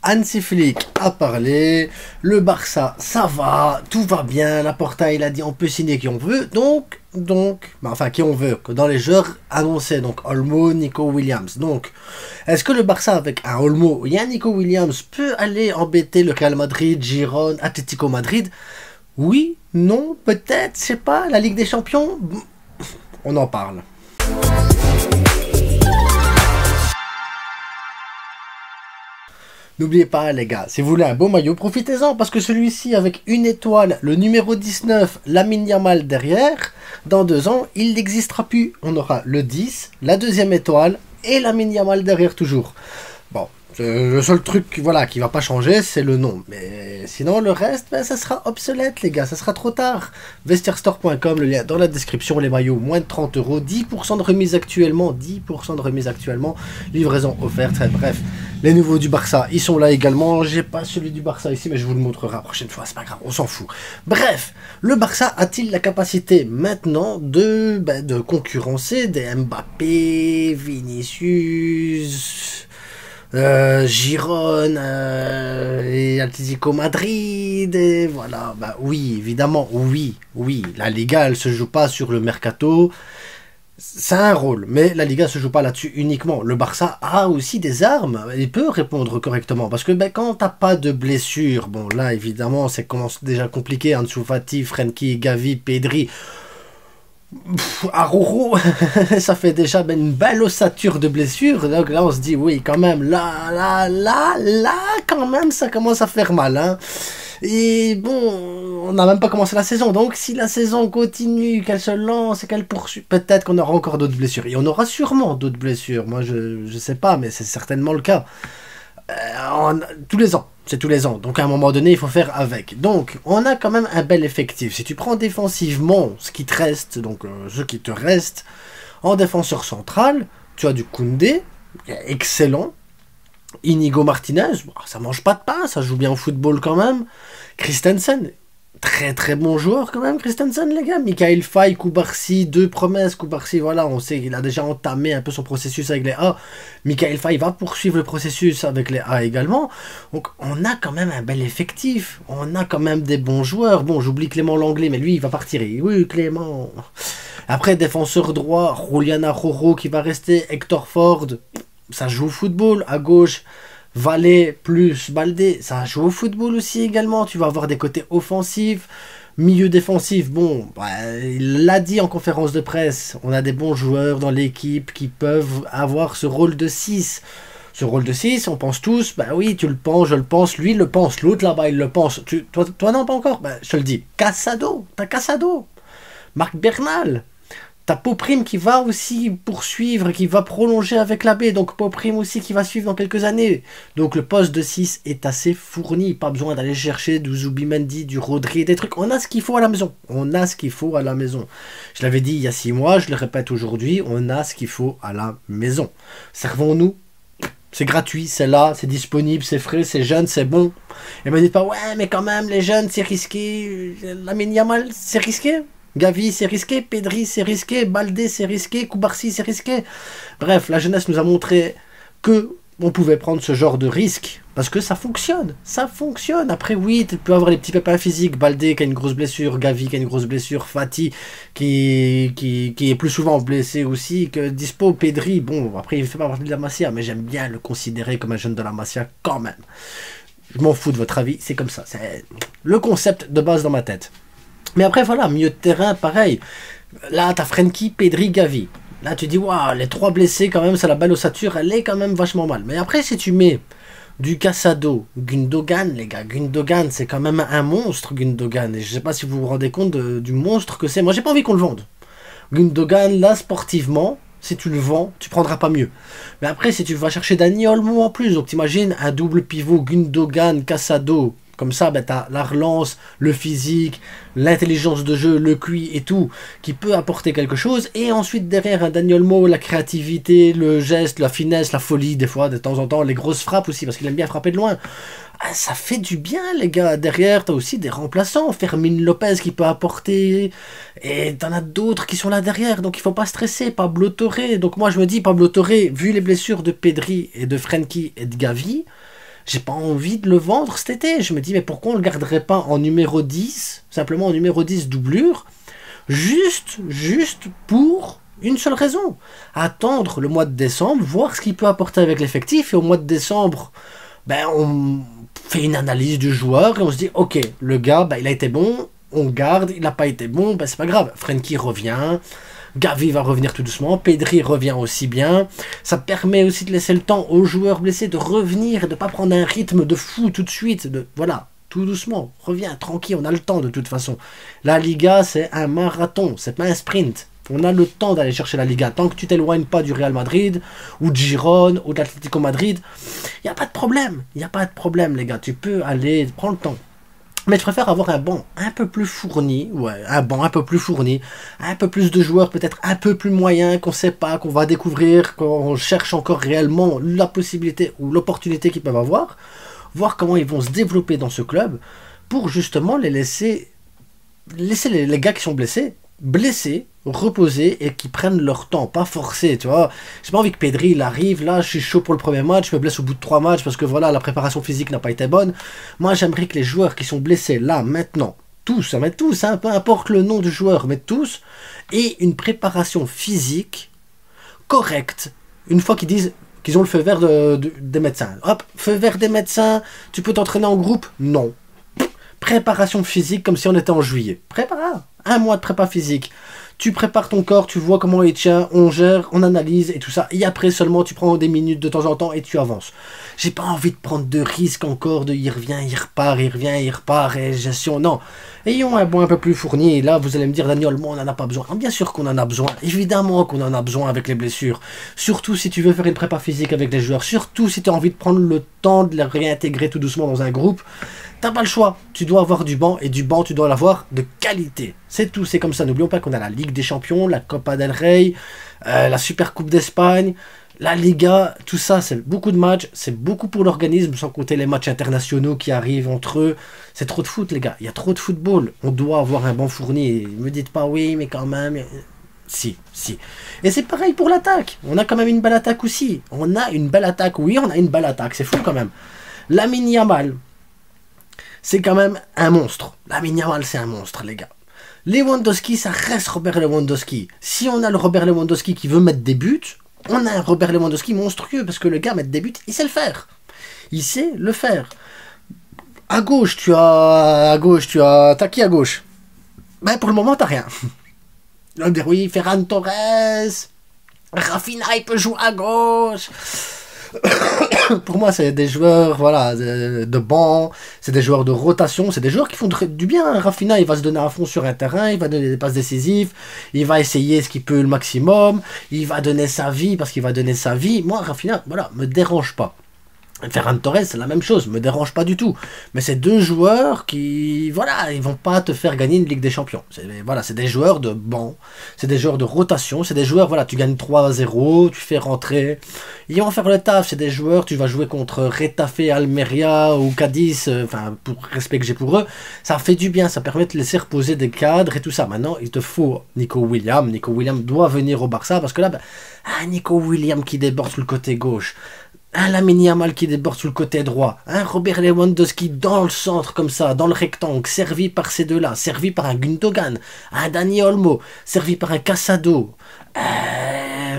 Hansi Flick a parlé, le Barça ça va, tout va bien, Laporta il a dit on peut signer qui on veut, enfin qui on veut, que dans les joueurs annoncés, donc Olmo, Nico Williams. Donc, est-ce que le Barça avec un Olmo et un Nico Williams peut aller embêter le Real Madrid, Girone, Atlético Madrid? Oui, non, peut-être, je sais pas, la Ligue des Champions, on en parle. N'oubliez pas les gars, si vous voulez un beau maillot, profitez-en parce que celui-ci avec une étoile, le numéro 19, Lamine Yamal derrière, dans 2 ans, il n'existera plus. On aura le 10, la deuxième étoile et Lamine Yamal derrière toujours. Bon, le seul truc voilà, qui va pas changer, c'est le nom. Mais sinon, le reste, ben, ça sera obsolète les gars, ça sera trop tard. Vestiairestore.com, le lien dans la description, les maillots, moins de 30 €, 10% de remise actuellement, 10% de remise actuellement, livraison offerte, bref. Les nouveaux du Barça, ils sont là également. J'ai pas celui du Barça ici, mais je vous le montrerai la prochaine fois. C'est pas grave, on s'en fout. Bref, le Barça a-t-il la capacité maintenant de concurrencer des Mbappé, Vinicius, Girone et Atlético Madrid et voilà. Bah oui, évidemment, oui. La Liga, elle se joue pas sur le mercato. C'est un rôle, mais la Liga se joue pas là-dessus uniquement. Le Barça a aussi des armes, il peut répondre correctement, parce que quand t'as pas de blessure, bon là évidemment c'est commence déjà compliqué, Ansu Fati, Frenkie, Gavi, Pedri, Araujo, ça fait déjà une belle ossature de blessures, donc là on se dit oui quand même, là, quand même ça commence à faire mal, hein. Et bon, on n'a même pas commencé la saison, donc si la saison continue, qu'elle se lance et qu'elle poursuit, peut-être qu'on aura encore d'autres blessures. Et on aura sûrement d'autres blessures, moi je sais pas, mais c'est certainement le cas. Tous les ans, c'est tous les ans, donc à un moment donné il faut faire avec. Donc on a quand même un bel effectif. Si tu prends défensivement ce qui te reste, donc ce qui te reste, en défenseur central, tu as du Koundé, excellent. Inigo Martinez, ça mange pas de pain, ça joue bien au football quand même. Christensen, très très bon joueur quand même, Christensen les gars. Michael Faye, Koubarsi, 2 promesses. Koubarsi, voilà, on sait qu'il a déjà entamé un peu son processus avec les A. Michael Faye va poursuivre le processus avec les A également. Donc on a quand même un bel effectif, on a quand même des bons joueurs. Bon, j'oublie Clément Langlais, mais lui il va partir. Oui, Clément. Après, défenseur droit, Julian Araujo qui va rester, Hector Ford. Ça joue au football, à gauche, Valet plus Baldé, ça joue au football aussi également, tu vas avoir des côtés offensifs, milieu défensif, bon, il l'a dit en conférence de presse, on a des bons joueurs dans l'équipe qui peuvent avoir ce rôle de 6. Ce rôle de 6, on pense tous, oui, tu le penses, je le pense, lui il le pense, l'autre là-bas il le pense, toi non pas encore, je te le dis, Casado, t'as Casado, Marc Bernal. T'as Poprim qui va aussi poursuivre, qui va prolonger avec la baie. Donc Poprim aussi qui va suivre dans quelques années. Donc le poste de 6 est assez fourni. Pas besoin d'aller chercher du Zubimendi, du Rodri, des trucs. On a ce qu'il faut à la maison. On a ce qu'il faut à la maison. Je l'avais dit il y a 6 mois, je le répète aujourd'hui. On a ce qu'il faut à la maison. Servons-nous. C'est gratuit, c'est là, c'est disponible, c'est frais, c'est jeune, c'est bon. Et me dites pas, ouais, mais quand même, les jeunes, c'est risqué. Lamine Yamal, c'est risqué. Gavi c'est risqué, Pedri c'est risqué, Baldé c'est risqué, Koubarsi c'est risqué. Bref, la jeunesse nous a montré que on pouvait prendre ce genre de risque parce que ça fonctionne. Ça fonctionne. Après oui, tu peux avoir les petits pépins physiques, Baldé qui a une grosse blessure, Gavi qui a une grosse blessure, Fati qui est plus souvent blessé aussi que dispo, Pedri. Bon, après il fait pas partie de la Masia, mais j'aime bien le considérer comme un jeune de la Masia quand même. Je m'en fous de votre avis, c'est comme ça. C'est le concept de base dans ma tête. Mais après, voilà, milieu de terrain, pareil. Là, t'as Frenkie, Pedri, Gavi. Là, tu dis, waouh, les 3 blessés, quand même, c'est la belle ossature, elle est quand même vachement mal. Mais après, si tu mets du Casado, Gundogan, les gars, Gundogan, c'est quand même un monstre, Gundogan. Et je sais pas si vous vous rendez compte du monstre que c'est. Moi, j'ai pas envie qu'on le vende. Gundogan, là, sportivement, si tu le vends, tu prendras pas mieux. Mais après, si tu vas chercher Dani Olmo en plus, donc t'imagines un double pivot, Gundogan, Casado. Comme ça, t'as la relance, le physique, l'intelligence de jeu, le QI et tout, qui peut apporter quelque chose. Et ensuite, derrière un Dani Olmo, la créativité, le geste, la finesse, la folie, des fois, de temps en temps, les grosses frappes aussi, parce qu'il aime bien frapper de loin. Ah, ça fait du bien, les gars. Derrière, t'as aussi des remplaçants. Fermin Lopez qui peut apporter. Et t'en as d'autres qui sont là derrière. Donc, il faut pas stresser. Pablo Torre. Donc, moi, je me dis, Pablo Torre, vu les blessures de Pedri et de Frenkie et de Gavi, J'ai pas envie de le vendre cet été. Je me dis, mais pourquoi on le garderait pas en numéro 10, simplement en numéro 10 doublure, juste pour une seule raison. Attendre le mois de décembre, voir ce qu'il peut apporter avec l'effectif, et au mois de décembre, ben, on fait une analyse du joueur, et on se dit, ok, le gars, ben, il a été bon, on garde, il n'a pas été bon, ben, c'est pas grave. Frenkie revient, Gavi va revenir tout doucement, Pedri revient aussi bien. Ça permet aussi de laisser le temps aux joueurs blessés de revenir et de ne pas prendre un rythme de fou tout de suite. Voilà, tout doucement, reviens, tranquille, on a le temps de toute façon. La Liga, c'est un marathon, c'est pas un sprint. On a le temps d'aller chercher la Liga. Tant que tu t'éloignes pas du Real Madrid, ou de Girone, ou de l'Atlético Madrid, il n'y a pas de problème. Il n'y a pas de problème, les gars. Tu peux aller, prends le temps. Mais je préfère avoir un banc un peu plus fourni, un banc un peu plus fourni, un peu plus de joueurs peut-être un peu plus moyens, qu'on sait pas, qu'on va découvrir, qu'on cherche encore réellement la possibilité ou l'opportunité qu'ils peuvent avoir, voir comment ils vont se développer dans ce club, pour justement les laisser les gars qui sont blessés, reposer et qui prennent leur temps, pas forcer, tu vois. J'ai pas envie que Pedri il arrive, là je suis chaud pour le premier match, je me blesse au bout de 3 matchs parce que voilà, la préparation physique n'a pas été bonne. Moi j'aimerais que les joueurs qui sont blessés là, maintenant, tous, peu importe le nom du joueur, mais tous, aient une préparation physique correcte. Une fois qu'ils disent qu'ils ont le feu vert des médecins. Hop, feu vert des médecins, tu peux t'entraîner en groupe? Non. Préparation physique comme si on était en juillet. Prépare, 1 mois de prépa physique. Tu prépares ton corps, tu vois comment il tient, on gère, on analyse et tout ça. Et après seulement tu prends des minutes de temps en temps et tu avances. J'ai pas envie de prendre de risques encore, de il revient, il repart, il revient, il repart, et gestion, non. Ayons un bon un peu plus fourni, et là vous allez me dire, Daniel, moi on n'en a pas besoin. Bien sûr qu'on en a besoin, évidemment qu'on en a besoin avec les blessures. Surtout si tu veux faire une prépa physique avec les joueurs, surtout si tu as envie de prendre le temps de les réintégrer tout doucement dans un groupe. T'as pas le choix, tu dois avoir du banc, et du banc tu dois l'avoir de qualité. C'est tout, c'est comme ça. N'oublions pas qu'on a la Ligue des Champions, la Copa del Rey, la Super Coupe d'Espagne, la Liga, tout ça, c'est beaucoup de matchs, c'est beaucoup pour l'organisme, sans compter les matchs internationaux qui arrivent entre eux. C'est trop de foot, les gars, il y a trop de football. On doit avoir un banc fourni, et me dites pas oui, mais quand même... Si. Et c'est pareil pour l'attaque. On a quand même une belle attaque aussi. On a une belle attaque, oui, on a une belle attaque, c'est fou quand même. Lamine Yamal, c'est quand même un monstre. Lamine Yamal, c'est un monstre, les gars. Lewandowski, ça reste Robert Lewandowski. Si on a le Robert Lewandowski qui veut mettre des buts, on a un Robert Lewandowski monstrueux, parce que le gars, mettre des buts, il sait le faire. Il sait le faire. À gauche, t'as qui à gauche? Ben, pour le moment, t'as rien. On va dire, oui, Ferran Torres, Rafinha, il peut jouer à gauche. Pour moi, c'est des joueurs voilà, de banc, c'est des joueurs de rotation, c'est des joueurs qui font du bien. Rafinha, il va se donner à fond sur un terrain, il va donner des passes décisives, il va essayer ce qu'il peut le maximum, il va donner sa vie parce qu'il va donner sa vie. Moi, Rafinha, voilà, me dérange pas. Ferran Torres, c'est la même chose, me dérange pas du tout. Mais c'est 2 joueurs qui, voilà, ils vont pas te faire gagner une Ligue des Champions. Voilà, c'est des joueurs de banc, c'est des joueurs de rotation, c'est des joueurs, voilà, tu gagnes 3-0, tu fais rentrer. Ils vont faire le taf, c'est des joueurs, tu vas jouer contre Retafe, Almeria ou Cadiz, enfin, pour respect que j'ai pour eux, ça fait du bien, ça permet de laisser reposer des cadres et tout ça. Maintenant, il te faut Nico Williams. Nico Williams doit venir au Barça parce que là, Nico Williams qui déborde sur le côté gauche. Un Lamine Yamal qui déborde sur le côté droit, un Robert Lewandowski dans le centre comme ça, dans le rectangle, servi par ces deux-là, servi par un Gundogan, un Dani Olmo, servi par un Casado.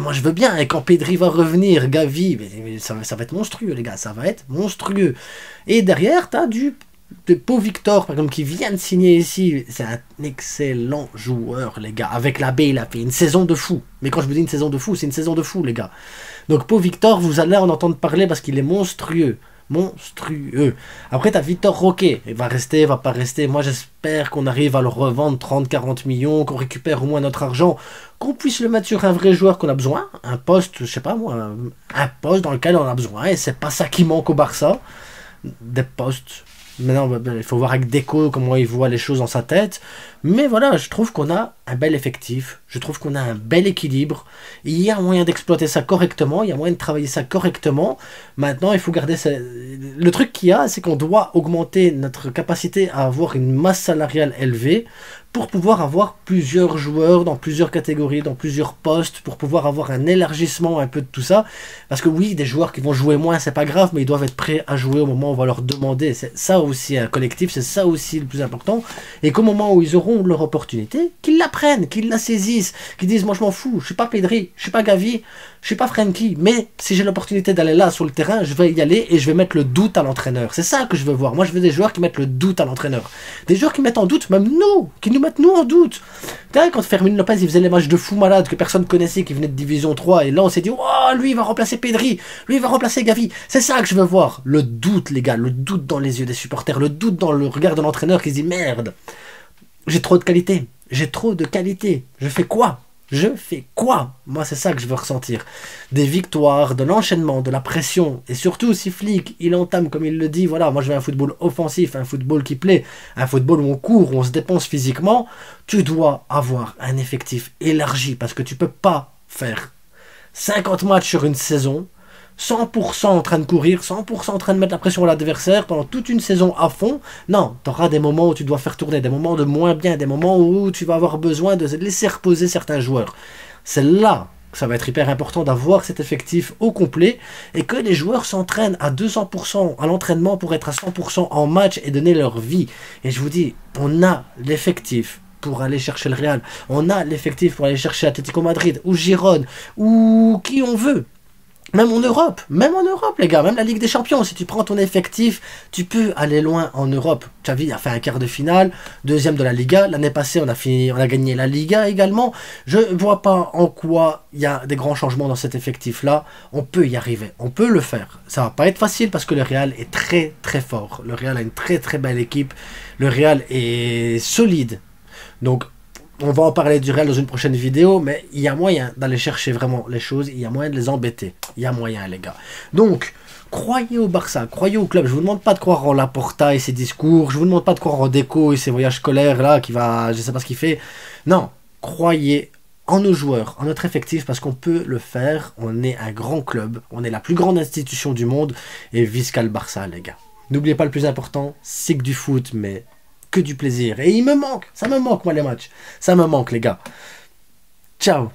Moi je veux bien, et quand Pedri va revenir, Gavi, ça va être monstrueux les gars, ça va être monstrueux. Et derrière, t'as de Pau Victor, par exemple, qui vient de signer ici. C'est un excellent joueur, les gars. Avec la baie, il a fait une saison de fou. Mais quand je vous dis une saison de fou, c'est une saison de fou, les gars. Donc Pau Victor, vous allez en entendre parler parce qu'il est monstrueux. Monstrueux. Après, t'as Victor Roque. Il va rester, il va pas rester. Moi, j'espère qu'on arrive à le revendre 30-40 millions, qu'on récupère au moins notre argent, qu'on puisse le mettre sur un vrai joueur qu'on a besoin. Un poste, je sais pas moi, un poste dans lequel on a besoin. Et c'est pas ça qui manque au Barça. Des postes. Maintenant, il faut voir avec Deco comment il voit les choses dans sa tête. Mais voilà, je trouve qu'on a un bel effectif. Je trouve qu'on a un bel équilibre. Il y a moyen d'exploiter ça correctement. Il y a moyen de travailler ça correctement. Maintenant, il faut garder ça. Le truc qu'il y a, c'est qu'on doit augmenter notre capacité à avoir une masse salariale élevée pour pouvoir avoir plusieurs joueurs dans plusieurs catégories, dans plusieurs postes, pour pouvoir avoir un élargissement un peu de tout ça. Parce que oui, des joueurs qui vont jouer moins, c'est pas grave, mais ils doivent être prêts à jouer au moment où on va leur demander. C'est ça aussi un collectif, c'est ça aussi le plus important. Et qu'au moment où ils auront leur opportunité, qu'ils la prennent, qu'ils la saisissent, qu'ils disent moi je m'en fous, je suis pas Pedri, je suis pas Gavi, je suis pas Frenkie, mais si j'ai l'opportunité d'aller là sur le terrain, je vais y aller et je vais mettre le doute à l'entraîneur. C'est ça que je veux voir. Moi je veux des joueurs qui mettent le doute à l'entraîneur. Des joueurs qui mettent en doute, même nous, qui nous mettent nous en doute. Quand Fermin Lopez il faisait les matchs de fou malade que personne connaissait, qui venait de Division 3, et là on s'est dit, oh lui il va remplacer Pedri, lui il va remplacer Gavi. C'est ça que je veux voir. Le doute les gars, le doute dans les yeux des supporters, le doute dans le regard de l'entraîneur qui se dit merde, j'ai trop de qualité, j'ai trop de qualité, je fais quoi? Je fais quoi? Moi, c'est ça que je veux ressentir. Des victoires, de l'enchaînement, de la pression. Et surtout, si Flick, il entame, comme il le dit, voilà, moi je veux un football offensif, un football qui plaît, un football où on court, où on se dépense physiquement, tu dois avoir un effectif élargi. Parce que tu peux pas faire 50 matchs sur une saison, 100% en train de courir, 100% en train de mettre la pression à l'adversaire pendant toute une saison à fond. Non, tu auras des moments où tu dois faire tourner, des moments de moins bien, des moments où tu vas avoir besoin de laisser reposer certains joueurs. C'est là que ça va être hyper important d'avoir cet effectif au complet et que les joueurs s'entraînent à 200% à l'entraînement pour être à 100% en match et donner leur vie. Et je vous dis, on a l'effectif pour aller chercher le Real, on a l'effectif pour aller chercher Atlético Madrid ou Girone ou qui on veut. Même en Europe, les gars, même la Ligue des Champions, si tu prends ton effectif, tu peux aller loin en Europe. Xavi a fait un quart de finale, deuxième de la Liga, l'année passée on a gagné la Liga également. Je vois pas en quoi il y a des grands changements dans cet effectif-là, on peut y arriver, on peut le faire. Ça va pas être facile parce que le Real est très très fort, le Real a une très très belle équipe, le Real est solide, donc on va en parler du Real dans une prochaine vidéo, mais il y a moyen d'aller chercher vraiment les choses, il y a moyen de les embêter, il y a moyen les gars. Donc, croyez au Barça, croyez au club, je vous demande pas de croire en Laporta et ses discours, je vous demande pas de croire en Deco et ses voyages scolaires là, qui va, je sais pas ce qu'il fait. Non, croyez en nos joueurs, en notre effectif, parce qu'on peut le faire, on est un grand club, on est la plus grande institution du monde, et visca le Barça les gars. N'oubliez pas le plus important, c'est que du foot, mais que du plaisir. Et il me manque, ça me manque moi les matchs. Ça me manque les gars. Ciao.